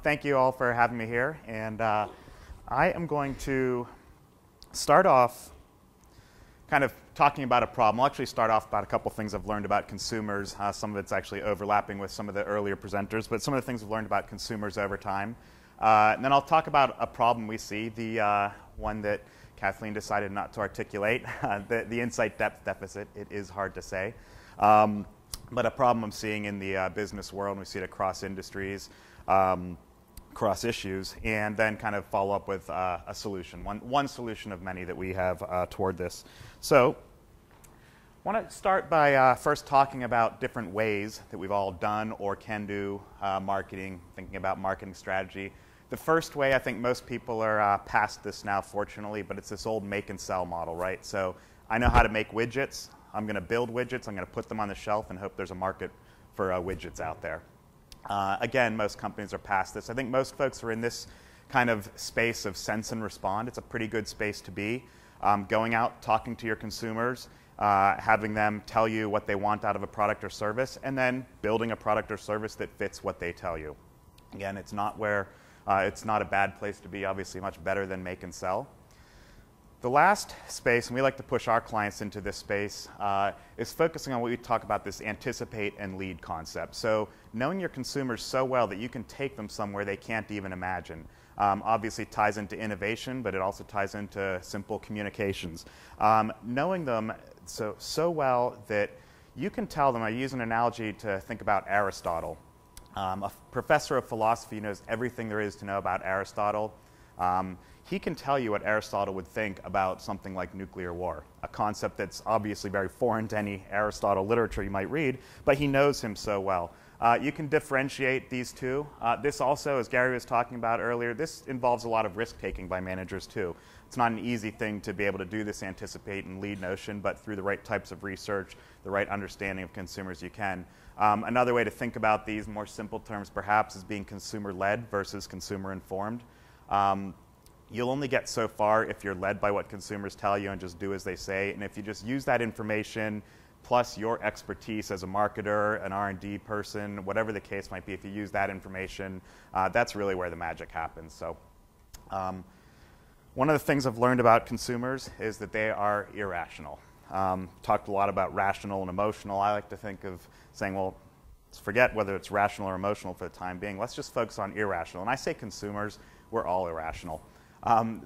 thank you all for having me here. And I am going to start off kind of talking about a problem. I'll actually start off about a couple things I've learned about consumers. Some of it's actually overlapping with some of the earlier presenters, but some of the things I've learned about consumers over time. And then I'll talk about a problem we see, the one that Kathleen decided not to articulate, the insight depth deficit. It is hard to say. But a problem I'm seeing in the business world, and we see it across industries, across issues, and then kind of follow up with a solution, one solution of many that we have toward this. So I want to start by first talking about different ways that we've all done or can do marketing, thinking about marketing strategy. The first way, I think most people are past this now, fortunately, but it's this old make and sell model, right? So I know how to make widgets. I'm going to build widgets. I'm going to put them on the shelf and hope there's a market for widgets out there. Again, most companies are past this. I think most folks are in this kind of space of sense and respond. It's a pretty good space to be. Going out, talking to your consumers, having them tell you what they want out of a product or service, and then building a product or service that fits what they tell you. Again, it's not a bad place to be, obviously much better than make and sell. The last space, and we like to push our clients into this space, is focusing on what we talk about, this anticipate and lead concept. So knowing your consumers so well that you can take them somewhere they can't even imagine. Obviously ties into innovation, but it also ties into simple communications. Knowing them so well that you can tell them, I use an analogy to think about Aristotle. A professor of philosophy knows everything there is to know about Aristotle. He can tell you what Aristotle would think about something like nuclear war, a concept that's obviously very foreign to any Aristotle literature you might read, but he knows him so well. You can differentiate these two. This also, as Gary was talking about earlier, this involves a lot of risk-taking by managers too. It's not an easy thing to be able to do this anticipate and lead notion, but through the right types of research, the right understanding of consumers, you can. Another way to think about these, more simple terms perhaps, is being consumer-led versus consumer-informed. You'll only get so far if you're led by what consumers tell you and just do as they say. And if you just use that information plus your expertise as a marketer, an R&D person, whatever the case might be, if you use that information, that's really where the magic happens. So one of the things I've learned about consumers is that they are irrational. Talked a lot about rational and emotional. I like to think of saying, well, let's forget whether it's rational or emotional for the time being. Let's just focus on irrational. And I say consumers, we're all irrational.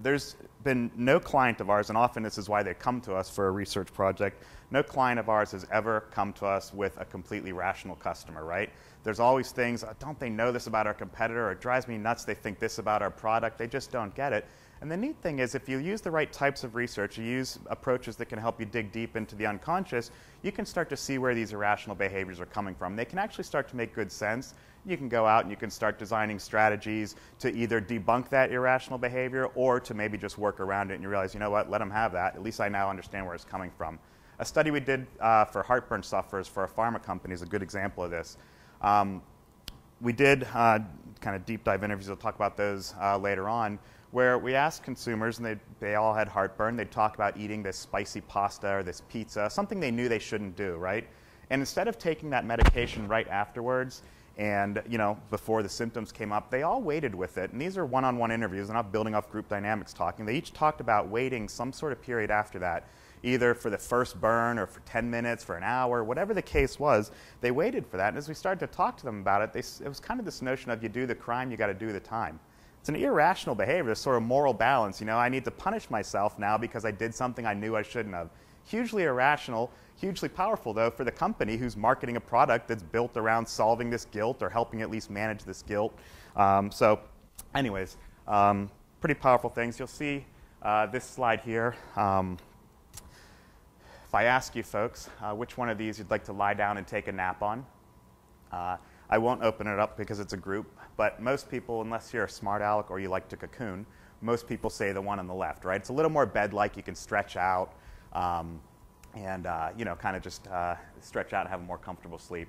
There's been no client of ours, and often this is why they come to us for a research project, no client of ours has ever come to us with a completely rational customer, right? There's always things, don't they know this about our competitor, or it drives me nuts they think this about our product, they just don't get it. And the neat thing is if you use the right types of research, you use approaches that can help you dig deep into the unconscious, you can start to see where these irrational behaviors are coming from. They can actually start to make good sense. You can go out and you can start designing strategies to either debunk that irrational behavior or to maybe just work around it and you realize, you know what, let them have that. At least I now understand where it's coming from. A study we did for heartburn sufferers for a pharma company is a good example of this. We did kind of deep dive interviews, we'll talk about those later on, where we asked consumers, and they all had heartburn, they'd talk about eating this spicy pasta or this pizza, something they knew they shouldn't do, right? And instead of taking that medication right afterwards, and before the symptoms came up, they all waited with it. And these are one-on-one interviews. They're not building off group dynamics talking. They each talked about waiting some sort of period after that, either for the first burn or for 10 minutes, for an hour, whatever the case was. They waited for that. And as we started to talk to them about it, it was kind of this notion of you do the crime, you got to do the time. It's an irrational behavior, this sort of moral balance. I need to punish myself now because I did something I knew I shouldn't have. Hugely irrational, hugely powerful, though, for the company who's marketing a product that's built around solving this guilt or helping at least manage this guilt. So anyways, pretty powerful things. You'll see this slide here. If I ask you folks which one of these you'd like to lie down and take a nap on, I won't open it up because it's a group, but most people, unless you're a smart aleck or you like to cocoon, most people say the one on the left, right? It's a little more bed-like. You can stretch out. And kind of just stretch out and have a more comfortable sleep.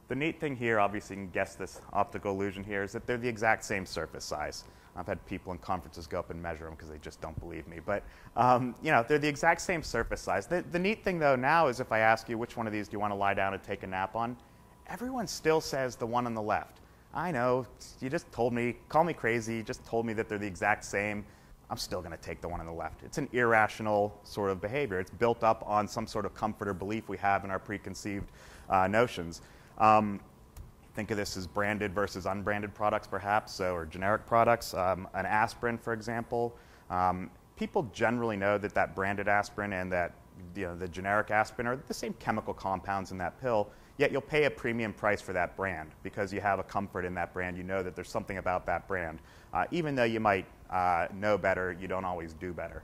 The neat thing here, obviously you can guess this optical illusion here, is that they're the exact same surface size. I've had people in conferences go up and measure them because they just don't believe me. But they're the exact same surface size. The neat thing, though, now is if I ask you which one of these do you want to lie down and take a nap on, everyone still says the one on the left. I know, you just told me, call me crazy, you just told me that they're the exact same. I'm still going to take the one on the left. It's an irrational sort of behavior. It's built up on some sort of comfort or belief we have in our preconceived notions. Think of this as branded versus unbranded products, perhaps, or generic products. An aspirin, for example. People generally know that that branded aspirin and that the generic aspirin are the same chemical compounds in that pill, yet you'll pay a premium price for that brand because you have a comfort in that brand. You know that there's something about that brand. Even though you might know better, you don't always do better.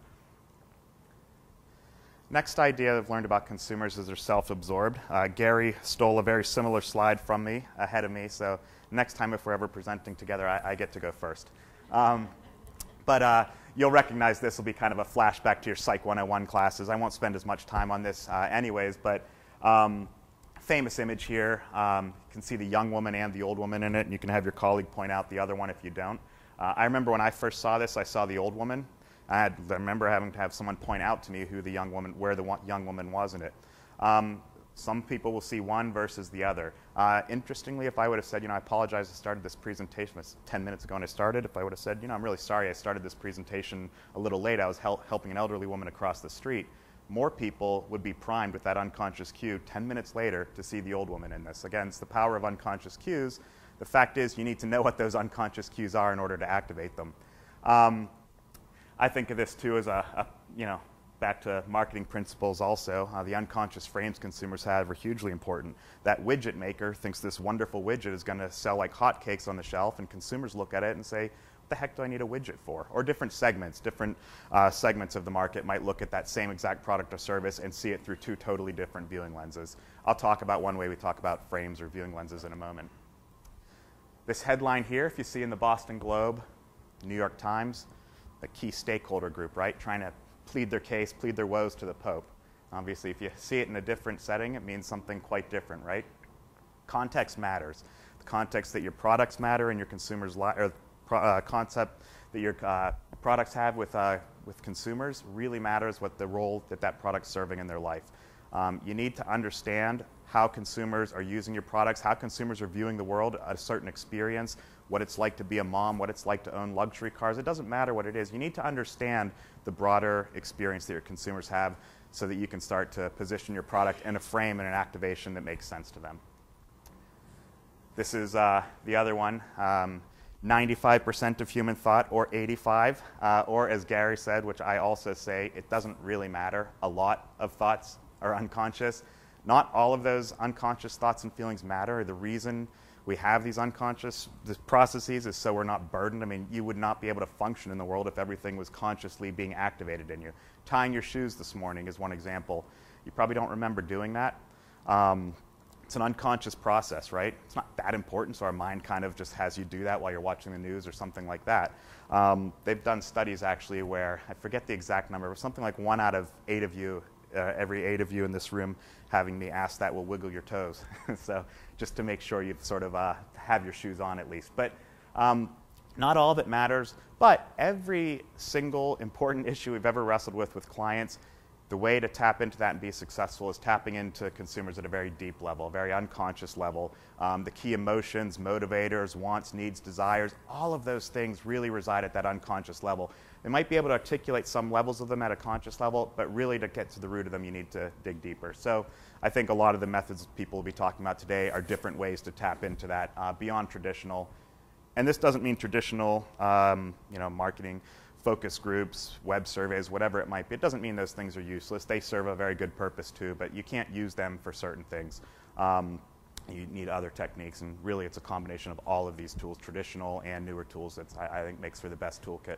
Next idea I've learned about consumers is they're self-absorbed. Gary stole a very similar slide from me, ahead of me, so next time if we're ever presenting together, I get to go first. But you'll recognize this will be kind of a flashback to your Psych 101 classes. I won't spend as much time on this anyways, but famous image here. You can see the young woman and the old woman in it, and you can have your colleague point out the other one if you don't. I remember when I first saw this, I saw the old woman. I remember having to have someone point out to me who the young woman, where the young woman was in it. Some people will see one versus the other. Interestingly, if I would have said, I apologize, I started this presentation 10 minutes ago and I started. If I would have said, I'm really sorry I started this presentation a little late. I was helping an elderly woman across the street. More people would be primed with that unconscious cue 10 minutes later to see the old woman in this. Again, it's the power of unconscious cues. The fact is you need to know what those unconscious cues are in order to activate them. I think of this too as back to marketing principles also. The unconscious frames consumers have are hugely important. That widget maker thinks this wonderful widget is going to sell like hotcakes on the shelf, and consumers look at it and say, what the heck do I need a widget for? Or different segments of the market might look at that same exact product or service and see it through two totally different viewing lenses. I'll talk about one way we talk about frames or viewing lenses in a moment. This headline here, if you see in the Boston Globe, New York Times, a key stakeholder group, right? Trying to plead their case, plead their woes to the Pope. Obviously, if you see it in a different setting, it means something quite different, right? Context matters. The context that your products matter and your consumers' concept that your products have with consumers really matters what the role that product's serving in their life. You need to understand how consumers are using your products, how consumers are viewing the world, a certain experience, what it's like to be a mom, what it's like to own luxury cars. It doesn't matter what it is. You need to understand the broader experience that your consumers have so that you can start to position your product in a frame and an activation that makes sense to them. This is the other one. 95% of human thought, or 85, or as Gary said, which I also say, it doesn't really matter. A lot of thoughts are unconscious. Not all of those unconscious thoughts and feelings matter. The reason we have these unconscious processes is so we're not burdened. I mean, you would not be able to function in the world if everything was consciously being activated in you. Tying your shoes this morning is one example. You probably don't remember doing that. It's an unconscious process, right? It's not that important, so our mind kind of just has you do that while you're watching the news or something like that. They've done studies actually where, I forget the exact number, but something like 1 out of 8 of you, every 8 of you in this room having me ask that will wiggle your toes. So just to make sure you sort of have your shoes on at least. But not all of it matters, but every single important issue we've ever wrestled with clients, the way to tap into that and be successful is tapping into consumers at a very deep level, a very unconscious level. The key emotions, motivators, wants, needs, desires, all of those things really reside at that unconscious level. They might be able to articulate some levels of them at a conscious level, but really to get to the root of them, you need to dig deeper. So I think a lot of the methods people will be talking about today are different ways to tap into that beyond traditional. And this doesn't mean traditional marketing focus groups, web surveys, whatever it might be. It doesn't mean those things are useless. They serve a very good purpose too, but you can't use them for certain things. You need other techniques, and really it's a combination of all of these tools, traditional and newer tools, that I think makes for the best toolkit.